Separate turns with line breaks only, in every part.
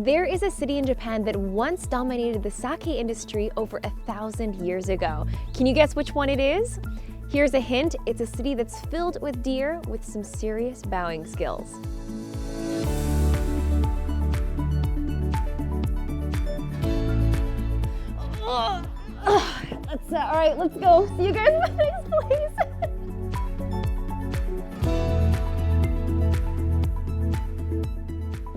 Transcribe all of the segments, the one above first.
There is a city in Japan that once dominated the sake industry over 1,000 years ago. Can you guess which one it is? Here's a hint, it's a city that's filled with deer with some serious bowing skills. All right, let's go. See you guys in the next place.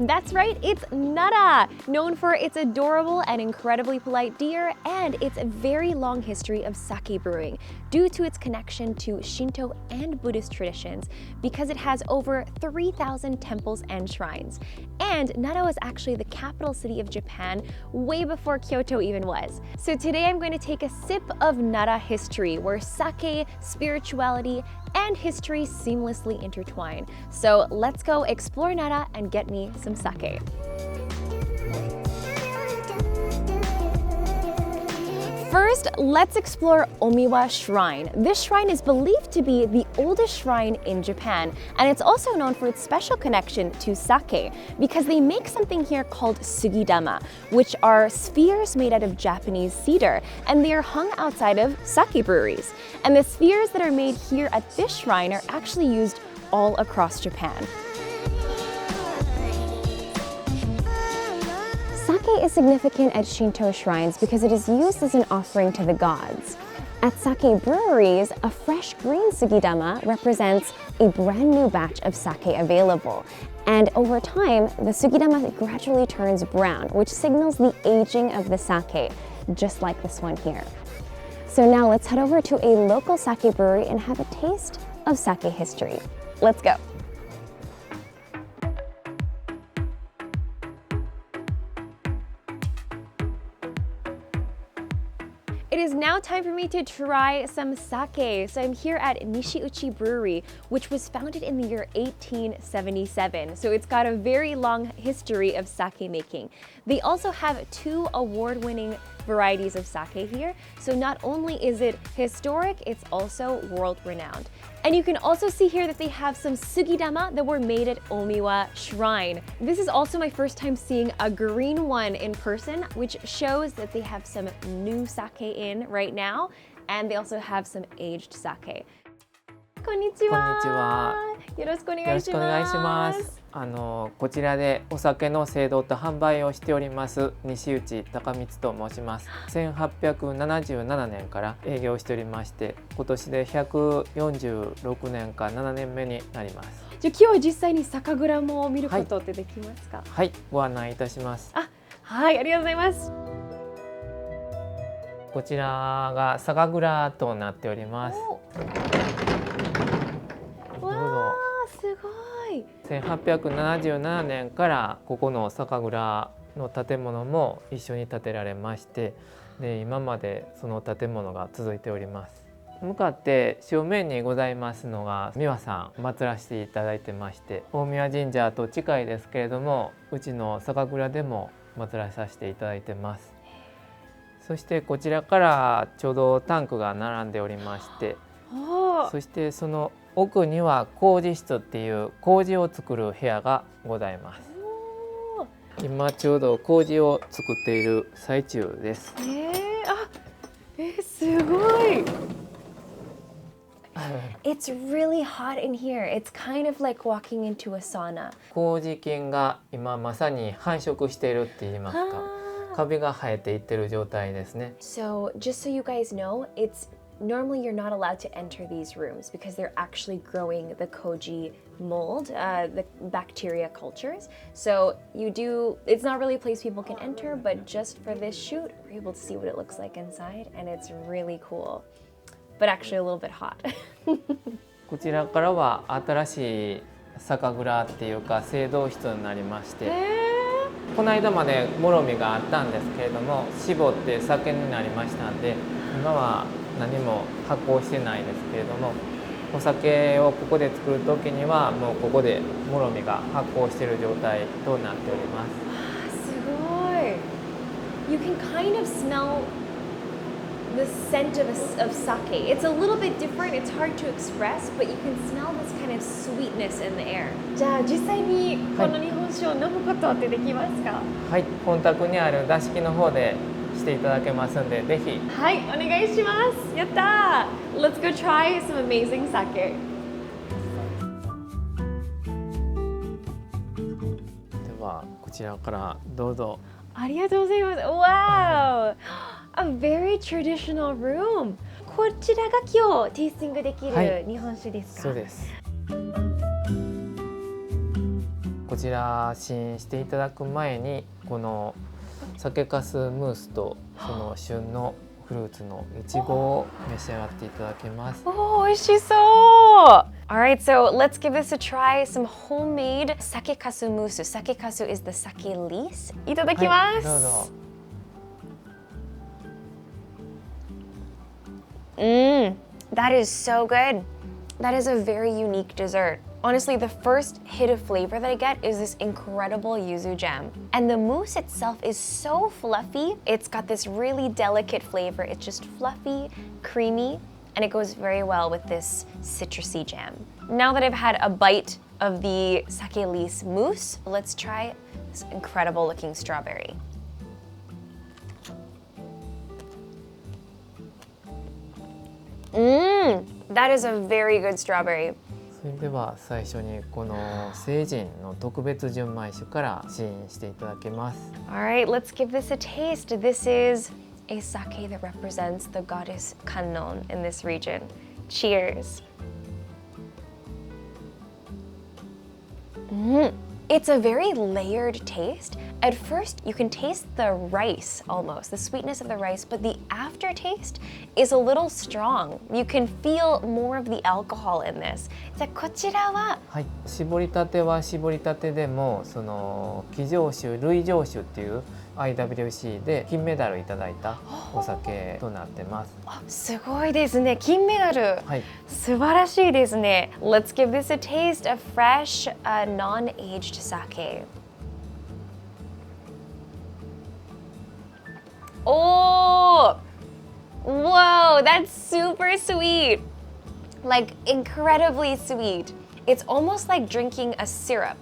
That's right, it's Nara, known for its adorable and incredibly polite deer and its very long history of sake brewing, due to its connection to Shinto and Buddhist traditions, because it has over 3,000 temples and shrines. And Nara was actually the capital city of Japan way before Kyoto even was. So today I'm going to take a sip of Nara history, where sake, spirituality, and history seamlessly intertwine. So let's go explore Nara and get me some sake. First, let's explore Omiwa Shrine. This shrine is believed to be the oldest shrine in Japan, and it's also known for its special connection to sake, because they make something here called sugidama, which are spheres made out of Japanese cedar, and they are hung outside of sake breweries. And the spheres that are made here at this shrine are actually used all across Japan. Sake is significant at Shinto shrines because it is used as an offering to the gods. At sake breweries, a fresh green sugidama represents a brand new batch of sake available. And over time, the sugidama gradually turns brown, which signals the aging of the sake, just like this one here. So now let's head over to a local sake brewery and have a taste of sake history. Let's go. It is now time for me to try some sake. So I'm here at Nishiuchi Brewery, which was founded in the year 1877. So it's got a very long history of sake making. They also have 2 award-winning varieties of sake here. So not only is it historic, it's also world-renowned. And you can also see here that they have some sugidama that were made at Omiwa Shrine. This is also my first time seeing a green one in person, which shows that they have some new sake in right now, and they also have some aged sake. こんにちは。
こんにちは。
よろしくお願いします。
よろしくお願いします。こちらでお酒の製造と販売をしております西内孝光と申します。1877年から営業しておりまして、今年で146年か7年目になります。
じゃあ今日は実際に酒蔵も見ることってできますか？
はい、ご案内いたします。
はい、ありがとうございます。
こちらが酒蔵となっております。
すごい。
1877年からここの酒蔵の建物も一緒に建てられまして、で今までその建物が続いております。向かって正面にございますのが三輪さん祀らせていただいてまして、大宮神社と近いですけれども、うちの酒蔵でも祀らさせていただいてます。そしてこちらからちょうどタンクが並んでおりまして、そしてその奥には麹室っていう麹を作る部屋がございます。今ちょうど麹を作っている最中です。
すごい。It's really hot in here. It's kind of like walking into a sauna.
麹菌が今まさに繁殖しているって言いますか、カビが生えていってる状態ですね。
So just so you guys know, normally you're not allowed to enter these rooms because they're actually growing the koji mold, the bacteria cultures. So it's not really a place people can enter, but just for this shoot, we're able to see what it looks like inside, and it's really cool, but actually a little bit hot.
こちらからは新しい酒蔵っていうか製造室になりまして、この間までもろみがあったんですけれども、絞って酒になりましたんで、今は何も発酵してないですけれども、お酒をここで作る時にはもうここでもろみが発酵している状態となっております。
すごい。You can kind of smell the scent of sake. It's a little bit different. It's hard to express, but you can smell this kind of sweetness in the air. じゃあ実際にこの日本酒を飲むことってできますか？
はい、本宅にある座敷の方でしていただけますんで、ぜひ。
はい、お願いします。やったー。Let's go try some amazing sake.
ではこちらからどうぞ。
ありがとうございます。Wow! A very traditional room. こちらが今日テイスティングできる日本酒ですか？
そうです。こちら試飲していただく前にこの酒粕ムースとその旬のフルーツのいちごを召し上がっていただけます。
おー、美味しそう。Alright, so let's give this a try. Some homemade sakekasu mousse. Sakekasu is the sake leaf. いただきます。
どうぞ。
That is so good. That is a very unique dessert. Honestly, the first hit of flavor that I get is this incredible yuzu jam. And the mousse itself is so fluffy. It's got this really delicate flavor. It's just fluffy, creamy, and it goes very well with this citrusy jam. Now that I've had a bite of the sake leaf mousse, let's try this incredible looking strawberry. That is a very good strawberry.
それでは最初にこの聖人の特別純米酒から試飲していただけます。
Alright, let's give this a taste. This is a sake that represents the goddess Kannon in this region. Cheers. It's a very layered taste. At first, you can taste the rice almost, the sweetness of the rice, but the aftertaste is a little strong. You can feel more of the alcohol in this. じゃあこちらは、
はい、絞りたては絞りたてでもその基上酒、類上酒っていう IWC で金メダルいただいたお酒となってます。
すごいですね。金メダル。
はい。
素晴らしいですね。Let's give this a taste of fresh, non-aged sake. Oh, whoa, that's super sweet. Like incredibly sweet. It's almost like drinking a syrup,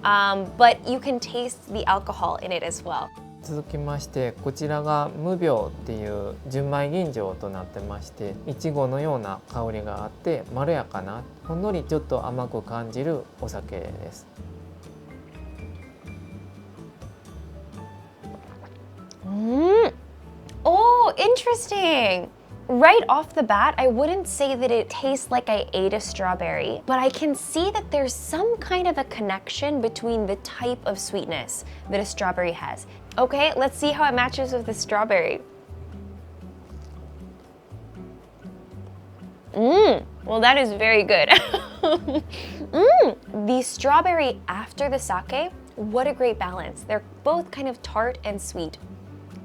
but you can taste the alcohol in it as well.
続きましてこちらが無病っていう純米吟醸となってまして、いちごのような香りがあってまろやかなほんのりちょっと甘く感じるお酒です。
Oh, interesting. Right off the bat, I wouldn't say that it tastes like I ate a strawberry, but I can see that there's some kind of a connection between the type of sweetness that a strawberry has. Okay, let's see how it matches with the strawberry. Well, that is very good. The strawberry after the sake, what a great balance. They're both kind of tart and sweet.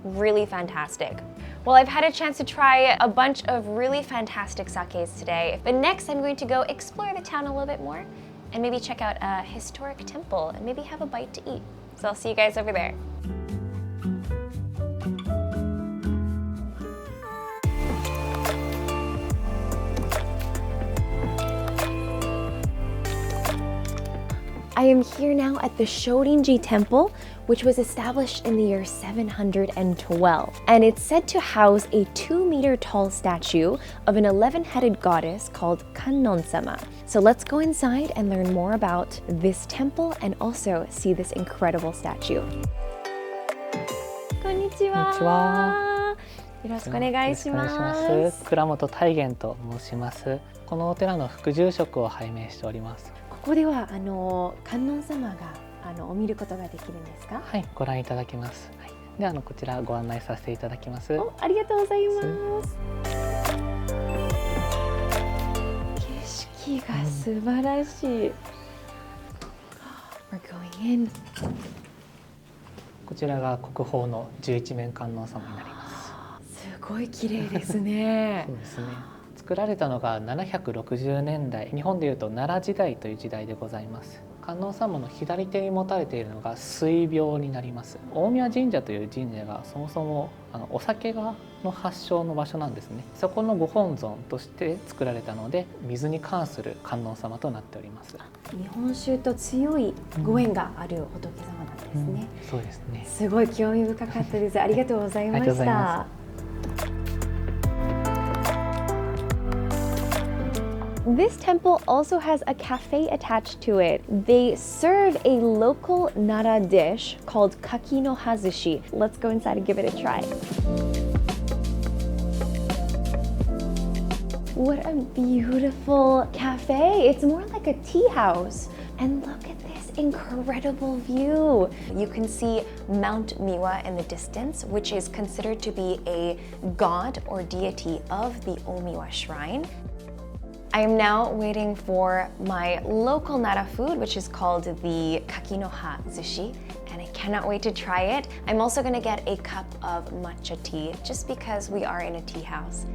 Really fantastic. Well, I've had a chance to try a bunch of really fantastic sakes today, but next I'm going to go explore the town a little bit more and maybe check out a historic temple and maybe have a bite to eat. So I'll see you guys over there. I am here now at the Shorinji Temple, which was established in the year 712. And it's said to house a 2-meter tall statue of an 11-headed goddess called Kannon-sama. So let's go inside and learn more about this temple and also see this incredible statue. こんにちは。
こんにちは。
よろしくお願いします。
倉本大元と申します。このお寺の副住職を拝命しております。
ここでは観音様がお見ることができるんですか？
はい、ご覧いただけます。はい、ではこちらご案内させていただきます。
ありがとうございます。景色が素晴らしい。We're going in.
こちらが国宝の11面観音様になります。
すごい綺麗ですね。
そうですね。作られたのが760年代、日本でいうと奈良時代という時代でございます。観音様の左手に持たれているのが水瓶になります。大宮神社という神社がそもそもお酒の発祥の場所なんですね。そこのご本尊として作られたので、水に関する観音様となっております。
日本酒と強いご縁がある仏様なんですね。
そうですね。
すごい興味深かったです。ありがとうございま
ありがとう
し
ございま
た。This temple also has a cafe attached to it. They serve a local Nara dish called kaki no hazushi. Let's go inside and give it a try. What a beautiful cafe. It's more like a tea house. And look at this incredible view. You can see Mount Miwa in the distance, which is considered to be a god or deity of the Omiwa Shrine. I am now waiting for my local Nara food, which is called the kaki no ha zushi, and I cannot wait to try it. I'm also gonna get a cup of matcha tea, just because we are in a tea house.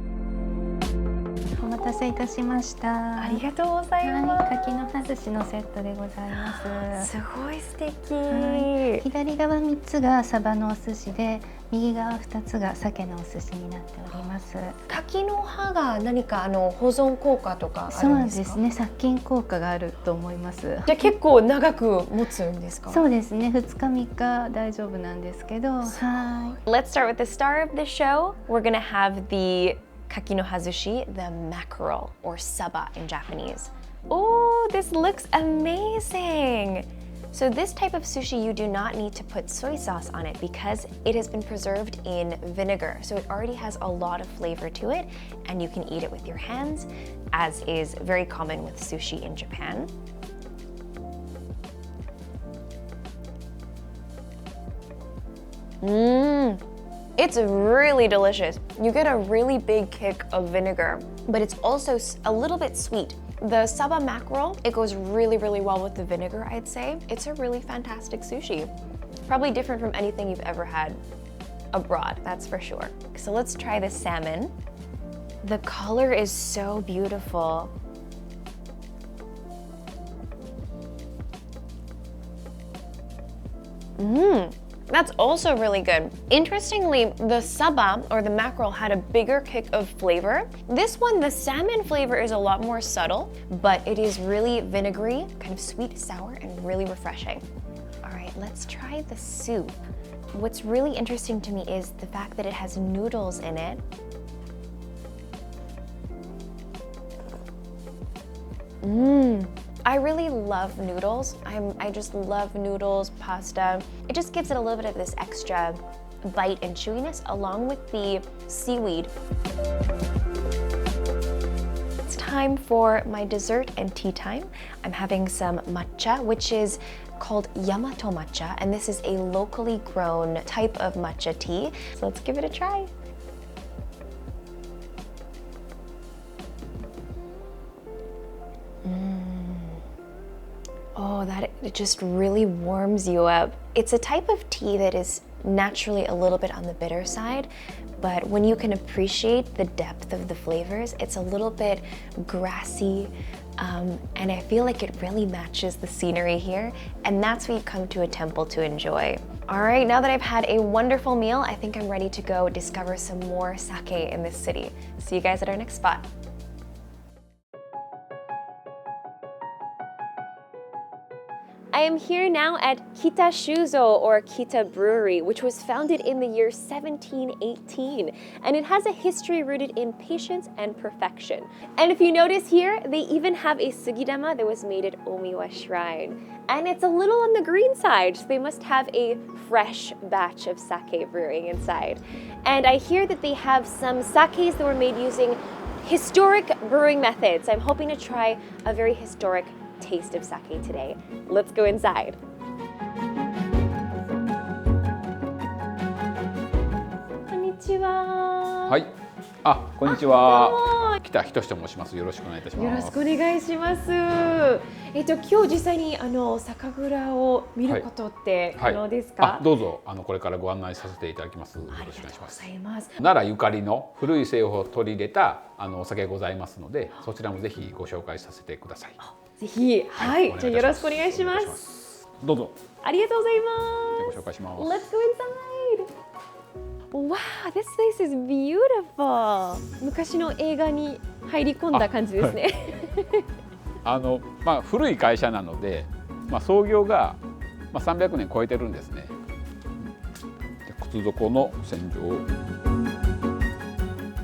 お待たせいたしました。
ありがとうございます。
はい、柿の葉寿司のセットでございます。
すごい素敵。
はい、左側3つがサバのお寿司で、右側2つが鮭のお寿司になっております。
柿の葉が何か保存効果とかあ
そ
るんですか？
うですね、殺菌効果があると思います。
じゃあ結構長く持つんですか？
そうですね、2日3日大丈夫なんですけど。はい。
Let's start with the star of the show. We're gonna have the kaki no hazushi, the mackerel or saba in Japanese. Oh, this looks amazing. So this type of sushi, you do not need to put soy sauce on it because it has been preserved in vinegar. So it already has a lot of flavor to it, and you can eat it with your hands, as is very common with sushi in Japan. It's really delicious. You get a really big kick of vinegar, but it's also a little bit sweet. The saba mackerel, it goes really, really well with the vinegar, I'd say. It's a really fantastic sushi. Probably different from anything you've ever had abroad, that's for sure. So let's try the salmon. The color is so beautiful. That's also really good. Interestingly, the saba or the mackerel had a bigger kick of flavor. This one, the salmon flavor is a lot more subtle, but it is really vinegary, kind of sweet, sour, and really refreshing. All right, let's try the soup. What's really interesting to me is the fact that it has noodles in it. I really love noodles. I just love noodles, pasta. It just gives it a little bit of this extra bite and chewiness along with the seaweed. It's time for my dessert and tea time. I'm having some matcha, which is called Yamato matcha, and this is a locally grown type of matcha tea. So let's give it a try. Oh, it just really warms you up. It's a type of tea that is naturally a little bit on the bitter side, but when you can appreciate the depth of the flavors, it's a little bit grassy, and I feel like it really matches the scenery here, and that's what you come to a temple to enjoy. All right, now that I've had a wonderful meal, I think I'm ready to go discover some more sake in this city. See you guys at our next spot. I am here now at Kita Shuzo or Kita Brewery, which was founded in the year 1718, and it has a history rooted in patience and perfection. And if you notice here, they even have a sugidama that was made at Omiwa Shrine. And it's a little on the green side, so they must have a fresh batch of sake brewing inside. And I hear that they have some sakes that were made using historic brewing methods. I'm hoping to try a very historic taste of sake today. Let's go inside. こんにちは。
はい。あ、こんにちは。北仁と申します。よろしくお願いいたします。
よろしくお願いします。今日実際に酒蔵を見ることって可能ですか？
はい、どうぞこれからご案内させていただきます。よろしくお願いします。
ありがとうございます。
奈良ゆかりの古い製法を取り入れたお酒がございますので、そちらもぜひご紹介させてください。
ぜひ、はい、じゃあよろしくお願いします。
どうぞ。
ありがとうございます。
ご紹介します。
Let's go inside! Wow, this place is beautiful! 昔の映画に入り込んだ感じですね。
古い会社なので、創業が300年超えてるんですね。靴底の洗浄。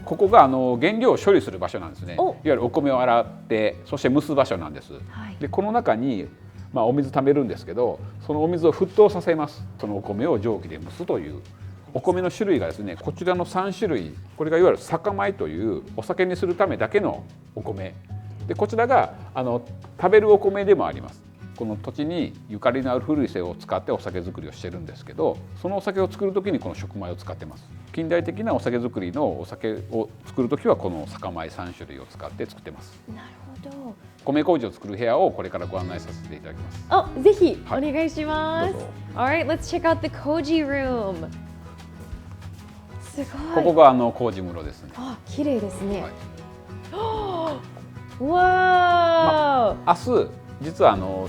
ここが原料を処理する場所なんですね。いわゆるお米を洗ってそして蒸す場所なんです。でこの中にお水溜めるんですけど、そのお水を沸騰させます。そのお米を蒸気で蒸すというお米の種類がですね、こちらの3種類、これがいわゆる酒米というお酒にするためだけのお米で、こちらが食べるお米でもあります。この土地にゆかりのある古い製を使ってお酒作りをしてるんですけど、そのお酒を作る時にこの食米を使ってます。近代的なお酒作りのお酒を作る時はこの酒米3種類を使って作ってます。
なるほど。
米麹を作る部屋をこれからご案内させていただきます。
ぜひお願いします。Alright, let's check out the koji room. すごい。
ここが麹室ですね。
綺麗ですね。わ
明日実は今日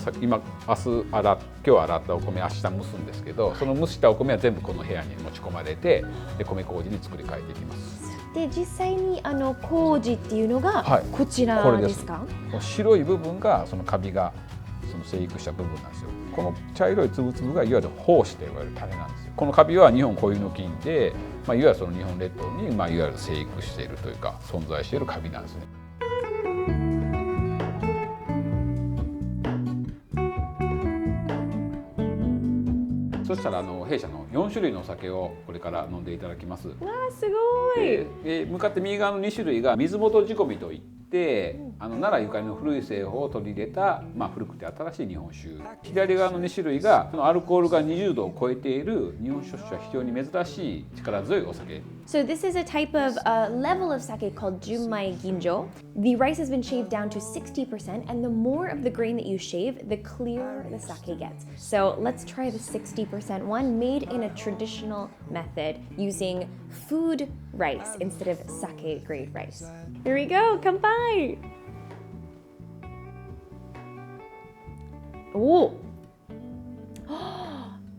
洗ったお米明日蒸すんですけど、その蒸したお米は全部この部屋に持ち込まれて、で米麹に作り変えていきます。
で実際に麹っていうのがこちらですか？
この白い部分がそのカビがその生育した部分なんですよ。この茶色いつぶつぶがいわゆる胞子といわれる種なんですよ。このカビは日本固有の菌で、いわゆるその日本列島にいわゆる生育しているというか存在しているカビなんですね。そしたら弊社の4種類のお酒をこれから飲んでいただきます。
わあすごい。
向かって右側の2種類が水元仕込みといって、奈良ゆかりの古い製法を取り入れた、古くて新しい日本酒。左側の2種類がアルコールが20度を超えている日本酒としては非常に珍しい力強いお酒。
So this is a type of level of sake called Junmai Ginjo. The rice has been shaved down to 60%, and the more of the grain that you shave, the clearer the sake gets. So let's try the 60% one, made in a traditional method using food rice instead of sake grade rice. Here we go, kanpai! Oh!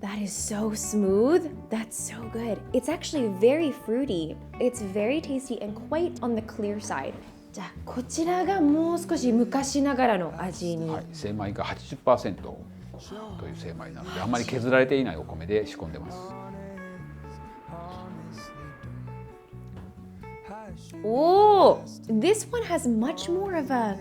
That is so smooth. That's so good. It's actually very fruity. It's very tasty and quite on the clear side. じゃあこちらがもう少し昔ながらの味に。
精米が 80% という精米なので、あまり削られていないお米で仕込んでます。
Oh, this one has much more of a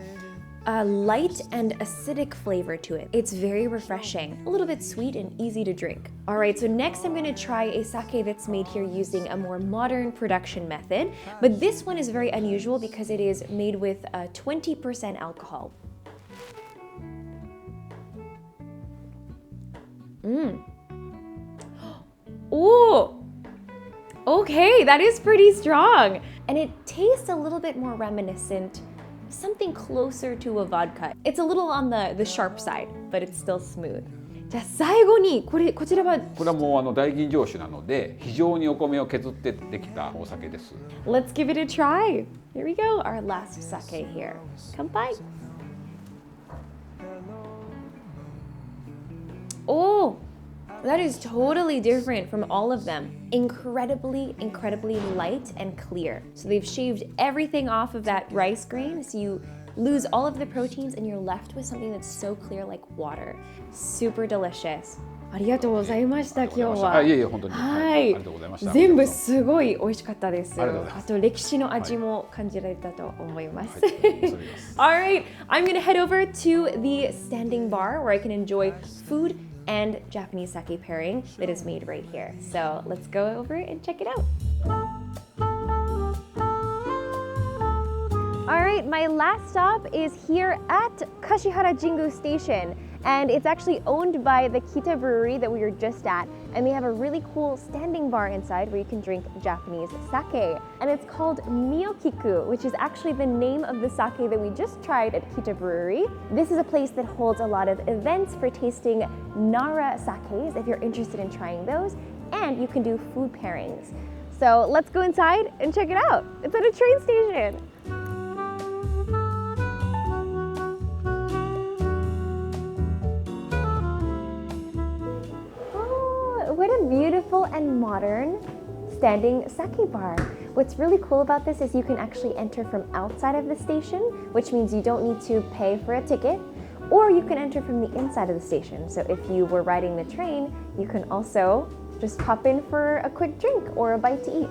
light and acidic flavor to it. It's very refreshing, a little bit sweet and easy to drink. All right, so next I'm going to try a sake that's made here using a more modern production method, but this one is very unusual because it is made with 20% alcohol. Oh, okay, that is pretty strong. And it tastes a little bit more reminiscent, something closer to a vodka. It's a little on the sharp side, but it's still smooth. じゃあ最後にこちらは
もう大吟醸酒なので非常にお米を削ってできたお酒です。
Let's give it a try. Here we go, our last sake here. Kanpai. Oh, that is totally different from all of them. Incredibly light and clear. So they've shaved everything off of that rice grain, so you lose all of the proteins and you're left with something that's so clear like water. Super delicious. ありがとうございました今日は。
いえいえ本当に。
はい。全部すごい美味しかったです。あと歴史の味も感じられたと思います。All right, I'm gonna head over to the standing bar where I can enjoy food and Japanese sake pairing that is made right here. So let's go over and check it out. All right, my last stop is here at Kashihara Jingu Station, and it's actually owned by the Kita Brewery that we were just at, and they have a really cool standing bar inside where you can drink Japanese sake, and it's called Miyokiku, which is actually the name of the sake that we just tried at Kita Brewery. This is a place that holds a lot of events for tasting Nara sakes if you're interested in trying those, and you can do food pairings. So let's go inside and check it out. It's at a train station. beautiful and modern standing sake bar. What's really cool about this is you can actually enter from outside of the station, which means you don't need to pay for a ticket, or you can enter from the inside of the station. So if you were riding the train, you can also just pop in for a quick drink or a bite to eat.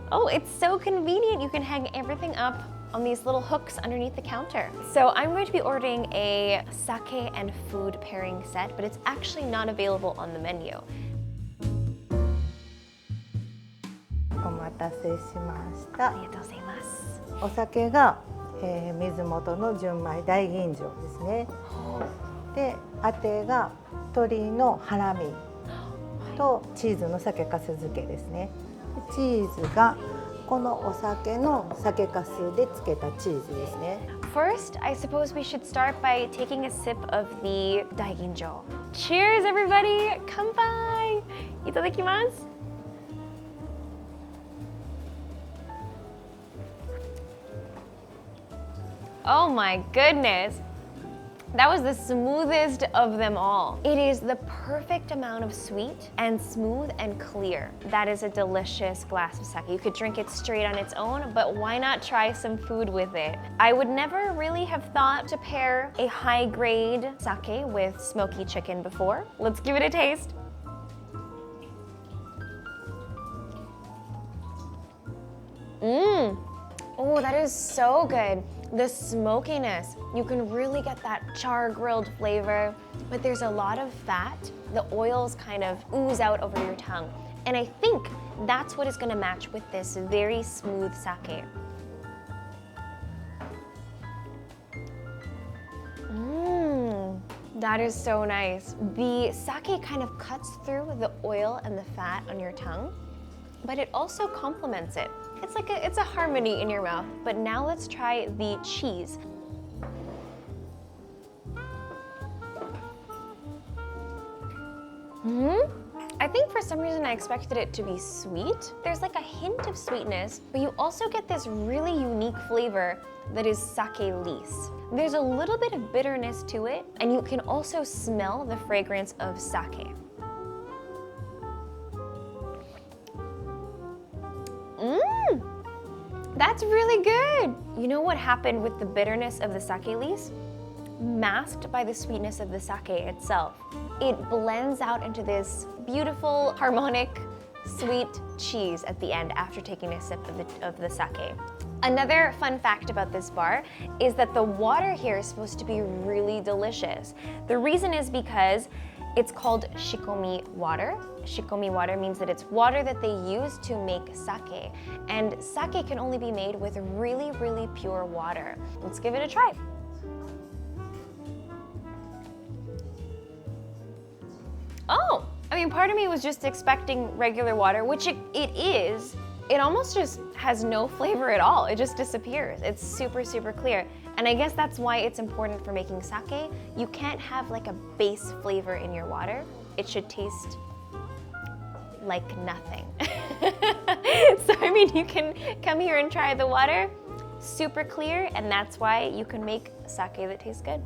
Oh, it's so convenient. You can hang everything up on these little hooks underneath the counter. So I'm going to be ordering a sake and food pairing set, but it's actually not available on the menu.
お待たせしました。
ありがとうございます。
お酒が、水元の純米大吟醸ですね。で、あてが鶏のハラミとチーズの酒粕漬けですね。チーズがこのお酒の酒粕で漬けたチーズですね。
First, I suppose we should start by taking a sip of the daiginjo. Cheers, everybody! Kanpai! いただきます。Oh my goodness! That was the smoothest of them all. It is the perfect amount of sweet and smooth and clear. That is a delicious glass of sake. You could drink it straight on its own, but why not try some food with it? I would never really have thought to pair a high-grade sake with smoky chicken before. Let's give it a taste. Oh, that is so good. The smokiness, you can really get that char-grilled flavor, but there's a lot of fat. The oils kind of ooze out over your tongue. And I think that's what is gonna match with this very smooth sake. That is so nice. The sake kind of cuts through the oil and the fat on your tongue, but it also complements it. It's a harmony in your mouth. But now let's try the cheese. I think for some reason I expected it to be sweet. There's like a hint of sweetness, but you also get this really unique flavor that is sake lees. There's a little bit of bitterness to it, and you can also smell the fragrance of sake. That's really good. You know what happened with the bitterness of the sake lees? Masked by the sweetness of the sake itself. It blends out into this beautiful, harmonic, sweet cheese at the end after taking a sip of the sake. Another fun fact about this bar is that the water here is supposed to be really delicious. The reason is because it's called shikomi water. Shikomi water means that it's water that they use to make sake. And sake can only be made with really, really pure water. Let's give it a try. Oh, I mean, part of me was just expecting regular water, which it is. It almost just has no flavor at all. It just disappears. It's super, super clear. And I guess that's why it's important for making sake. You can't have like a base flavor in your water. It should taste like nothing. So I mean, you can come here and try the water, super clear, and that's why you can make sake that tastes good.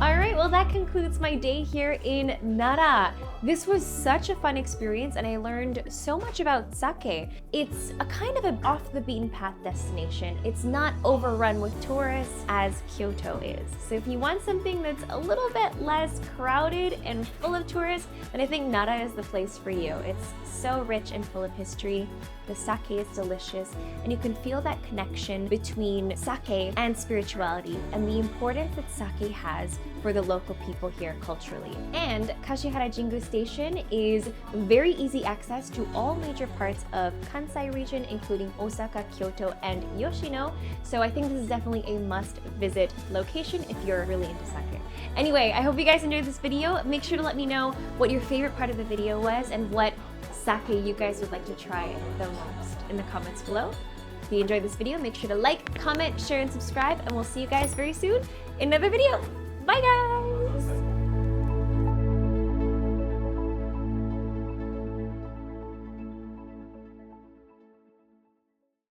All right, well, that concludes my day here in Nara. This was such a fun experience, and I learned so much about sake. It's a kind of an off-the-beaten-path destination. It's not overrun with tourists as Kyoto is. So if you want something that's a little bit less crowded and full of tourists, then I think Nara is the place for you. It's so rich and full of history. The sake is delicious, and you can feel that connection between sake and spirituality and the importance that sake has for the local people here culturally. And Kashihara Jingu Station is very easy access to all major parts of Kansai region, including Osaka, Kyoto, and Yoshino. So I think this is definitely a must-visit location if you're really into sake. Anyway, I hope you guys enjoyed this video. Make sure to let me know what your favorite part of the video was and what sake you guys would like to try the most in the comments below. If you enjoyed this video, make sure to like, comment, share, and subscribe, and we'll see you guys very soon in another video. Bye guys!